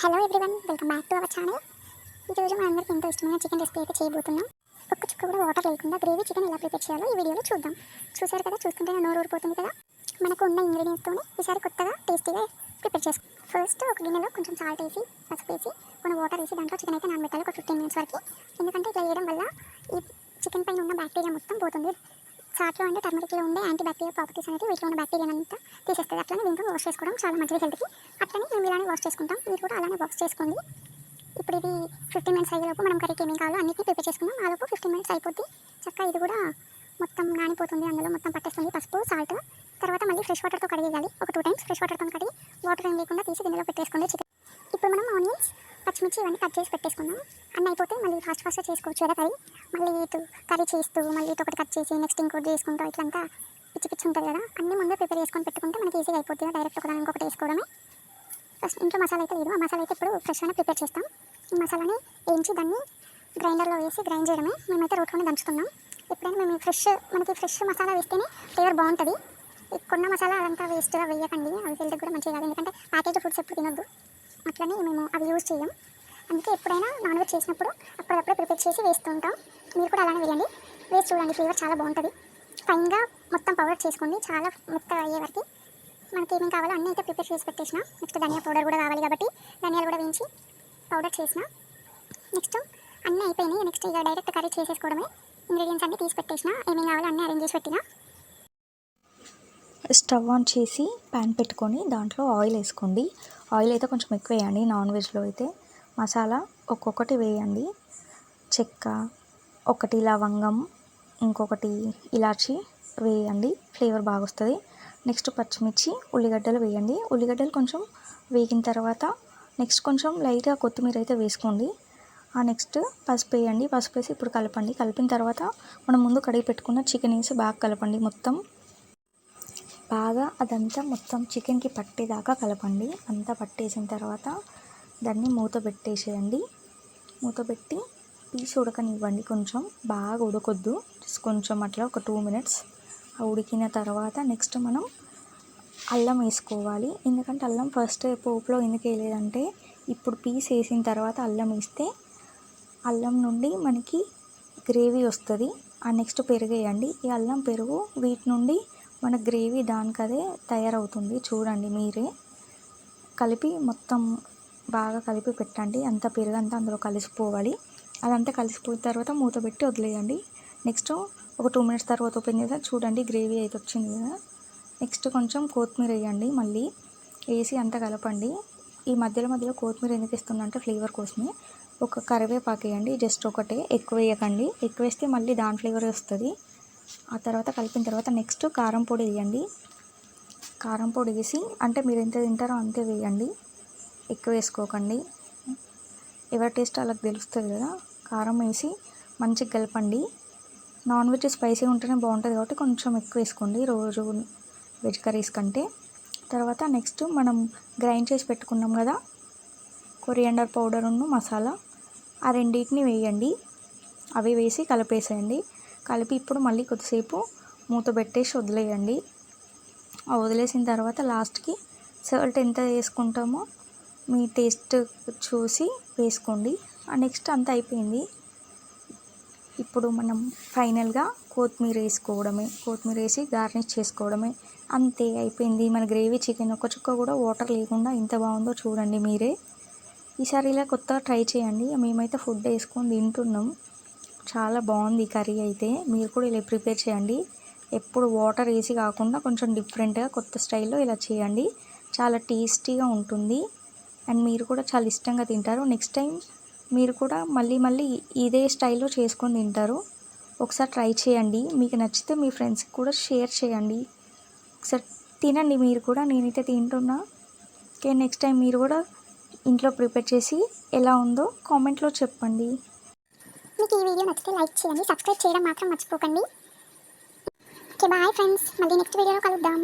Hello everyone, welcome back to our channel. ఈరోజు మన అందరికి ఎంతో ఇష్టమైన చికెన్ రెసిపీ అయితే చేయబోతున్నాం. ఒక్క చుక్క కూడా వాటర్ లేకుండా గ్రేవీ చికెన్ ఎలా ప్రిపేర్ చేయాలో ఈ వీడియోలో చూద్దాం. చూసారు కదా, చూస్తుంటే నోరు ఊరిపోతుంది కదా. మనకు ఉన్న ఇంగ్రీడియంట్స్తోనే ఈసారి కొత్తగా టేస్టీగా ప్రిపేర్ చేసుకో. ఫస్ట్ ఒక గిన్నెలో కొంచెం సాల్ట్ వేసి, పసుపు వేసి, కొన్ని వాటర్ వేసి దాంట్లో చికెన్ అయితే నానబెట్టాలి ఒక 15 minutes వరకు. ఎందుకంటే ఇట్లా చేయడం వల్ల ఈ చికెన్ పైన ఉన్న బ్యాక్టీరియా మొత్తం పోతుంది. సాల్ట్లో అంటే టర్మరిక్లో ఉండే యాంటీ బ్యాక్టీరియా ప్రాపర్టీస్ అనేది వీటిలో ఉన్న బ్యాక్టీరియా అంతా తీసేస్తుంది. అట్లనే దీంట్లో వాష్ చేసుకోవడం చాలా మంచిది హెల్త్కి. అట్లనే మేము ఇలానే వాష్ చేసుకుంటాం, మీరు కూడా అలానే వాష్ చేసుకోండి. ఇప్పుడు ఇది 15 minutes అయ్యేలోపు మనం కర్రీకి ఏమేమి కావాలో అన్నిటిని ప్రిపేర్ చేసుకుందాం. ఆ లోపు 15 minutes అయిపోద్ది. చక్కగా ఇది కూడా మొత్తం నానిపోతుంది, అందులో మొత్తం పట్టేస్తుంది పసుపు సాల్ట్. తర్వాత మళ్ళీ ఫ్రెష్ వాటర్తో కడిగేయాలి. ఒక 2 times ఫ్రెష్ వాటర్తో కడిగి వాటర్ ఏం లేకుండా తీసి గిన్నెలో పెట్టేసుకోండి చికెన్. ఇప్పుడు మనం ఆనియన్స్, పచ్చిమిర్చి ఇవన్నీ కట్ చేసి పెట్టేసుకుందాం. అన్నీ అయిపోతే మళ్ళీ ఫాస్ట్గా చేసుకోవచ్చు కదా కర్రీ. మళ్ళీ ఇటు కర్రీ చేస్తూ మళ్ళీ ఇటు ఒకటి కట్ చేసి నెక్స్ట్ ఇంకోటి చేసుకుంటూ ఇట్లంతా పిచ్చి పిచ్చి ఉంటుంది కదా. అన్నీ ముందే ప్రిపేర్ చేసుకొని పెట్టుకుంటే మనకి ఈజీగా అయిపోతుంది. డైరెక్ట్ ఒకదాని ఇంకొకటి వేసుకోవడమే. ఫస్ట్ ఇంట్లో మసాలా అయితే లేదు, ఆ మసాలా అయితే ఇప్పుడు ఫ్రెష్గానే ప్రిపేర్ చేస్తాం. ఈ మసాలాని వేయించి దాన్ని గ్రైండర్లో వేసి గ్రైండ్ చేయడమే. మేమైతే రోట్లోనే దంచుతున్నాం. ఎప్పుడైనా మేము మనకి ఫ్రెష్ మసాలా వేస్తేనే ఫ్లేవర్ బాగుంటుంది. కొన్న మసాలా అదంతా వేస్ట్గా వేయకండి, అవి హెల్త్కి కూడా మంచిది కాదు. ఎందుకంటే ప్యాకేజ్ ఫుడ్స్ ఎప్పుడు తినొద్దు. అట్లనే మేము అవి యూజ్ చేయం. అందుకే ఎప్పుడైనా నాన్ వెజ్ చేసినప్పుడు అప్పుడప్పుడే ప్రిపేర్ చేసి వేస్తుంటాం. మీరు కూడా అలానే వేయండి, వేసి చూడండి, ఫ్లేవర్ చాలా బాగుంటుంది. ఫైన్గా మొత్తం పౌడర్ చేసుకోండి, చాలా మెత్తగా అయ్యే వరకు. మనకి ఏమేమి కావాలో అన్నీ అయితే ప్రిపేర్ చేసి పెట్టేసిన. నెక్స్ట్ ధనియా పౌడర్ కూడా కావాలి కాబట్టి ధనియాలు కూడా వేయించి పౌడర్ చేసిన. నెక్స్ట్ అన్నీ అయిపోయినాయి. నెక్స్ట్ ఇక డైరెక్ట్ కర్రీ చేసేసుకోవడమే. ఇంగ్రీడియంట్స్ అన్నీ తీసి పెట్టేసిన, ఏమేమి కావాలో అన్నీ అరేంజ్ చేసి పెట్టిన. స్టవ్ ఆన్ చేసి ప్యాన్ పెట్టుకొని దాంట్లో ఆయిల్ వేసుకోండి. ఆయిల్ అయితే కొంచెం ఎక్కువ వేయండి. నాన్ వెజ్లో అయితే మసాలా ఒక్కొక్కటి వేయండి. చెక్క ఒకటి, లవంగం ఇంకొకటి, ఇలాచి వేయండి, ఫ్లేవర్ బాగా వస్తుంది. నెక్స్ట్ పచ్చిమిర్చి, ఉల్లిగడ్డలు వేయండి. ఉల్లిగడ్డలు కొంచెం వేగిన తర్వాత నెక్స్ట్ కొంచెం లైట్గా కొత్తిమీర అయితే వేసుకోండి. నెక్స్ట్ పసుపు వేయండి. పసుపు వేసి ఇప్పుడు కలపండి. కలిపిన తర్వాత మనం ముందు కడిగి పెట్టుకున్న చికెన్ వేసి బాగా కలపండి. బాగా అదంతా మొత్తం చికెన్కి పట్టేదాకా కలపండి. అంతా పట్టేసిన తర్వాత దాన్ని మూత పెట్టేసేయండి. మూత పెట్టి పీస్ ఉడకనివ్వండి. కొంచెం బాగా ఉడకొద్దు, కొంచెం అట్లా ఒక 2 minutes. ఉడికిన తర్వాత నెక్స్ట్ మనం అల్లం వేసుకోవాలి. ఎందుకంటే అల్లం ఫస్ట్ పోపులో ఎందుకు వేయలేదంటే ఇప్పుడు పీస్ వేసిన తర్వాత అల్లం వేస్తే అల్లం నుండి మనకి గ్రేవీ వస్తుంది. నెక్స్ట్ పెరుగు వేయండి. ఈ అల్లం పెరుగు వీటి నుండి మన గ్రేవీ దానికదే తయారవుతుంది. చూడండి మీరే కలిపి మొత్తం బాగా కలిపి పెట్టండి. అంత పెరుగు అంతా అందులో కలిసిపోవాలి. అదంతా కలిసిపోయిన తర్వాత మూత పెట్టి వదిలేయండి. నెక్స్ట్ ఒక 2 minutes తర్వాత ఓపెన్ చేస్తే చూడండి గ్రేవీ అయితే వచ్చింది కదా. నెక్స్ట్ కొంచెం కొత్తిమీర వేయండి. మళ్ళీ వేసి అంతా కలపండి. ఈ మధ్యలో కొత్తిమీర ఎందుకు వేస్తుందంటే ఫ్లేవర్ కోసమే. ఒక కరివేపాకు వేయండి, జస్ట్ ఒకటే, ఎక్కువ వేయకండి. ఎక్కువ వేస్తే మళ్ళీ దాని ఫ్లేవర్ వస్తుంది. ఆ తర్వాత కలిపిన తర్వాత నెక్స్ట్ కారం పొడి వేయండి. కారం పొడి వేసి అంటే మీరు ఎంత తింటారో అంతే వేయండి, ఎక్కువ వేసుకోకండి. ఎవరి టేస్ట్ వాళ్ళకి తెలుస్తుంది కదా. కారం వేసి మంచిగా కలపండి. నాన్ వెజ్ స్పైసీ ఉంటేనే బాగుంటుంది కాబట్టి కొంచెం ఎక్కువ వేసుకోండి రోజు వెజ్ కర్రీస్ కంటే. తర్వాత నెక్స్ట్ మనం గ్రైండ్ చేసి పెట్టుకున్నాం కదా కొరియాండర్ పౌడర్ ఉన్న మసాలా, ఆ రెండింటిని వేయండి. అవి వేసి కలిపేసేయండి. కలిపి ఇప్పుడు మళ్ళీ కొద్దిసేపు మూత పెట్టేసి వదిలేయండి. వదిలేసిన తర్వాత లాస్ట్కి సాల్ట్ ఎంత వేసుకుంటామో మీ టేస్ట్ చూసి వేసుకోండి. నెక్స్ట్ అంతా అయిపోయింది. ఇప్పుడు మనం ఫైనల్గా కొత్తిమీర వేసుకోవడమే. కొత్తిమీర వేసి గార్నిష్ చేసుకోవడమే. అంతే, అయిపోయింది మన గ్రేవీ చికెన్. ఒక చుక్క కూడా వాటర్ లేకుండా ఎంత బాగుందో చూడండి మీరే. ఈసారి ఇలా కొత్తగా ట్రై చేయండి. మేమైతే ఫుడ్ వేసుకొని తింటున్నాం, చాలా బాగుంది కర్రీ అయితే. మీరు కూడా ఇలా ప్రిపేర్ చేయండి. ఎప్పుడు వాటర్ వేసి కాకుండా కొంచెం డిఫరెంట్గా కొత్త స్టైల్లో ఇలా చేయండి. చాలా టేస్టీగా ఉంటుంది అండ్ మీరు కూడా చాలా ఇష్టంగా తింటారు. నెక్స్ట్ టైం మీరు కూడా మళ్ళీ ఇదే స్టైల్లో చేసుకొని తింటారు. ఒకసారి ట్రై చేయండి. మీకు నచ్చితే మీ ఫ్రెండ్స్కి కూడా షేర్ చేయండి. ఒకసారి తినండి మీరు కూడా. నేనైతే తింటున్నా. ఓకే, నెక్స్ట్ టైం మీరు కూడా ఇంట్లో ప్రిపేర్ చేసి ఎలా ఉందో కామెంట్లో చెప్పండి. మీకు ఈ వీడియో నచ్చితే లైక్ చేయండి, సబ్స్క్రైబ్ చేయడం మాత్రం మర్చిపోకండి. ఓకే, బాయ్ ఫ్రెండ్స్, మళ్ళీ నెక్స్ట్ వీడియోలో కలుద్దాం.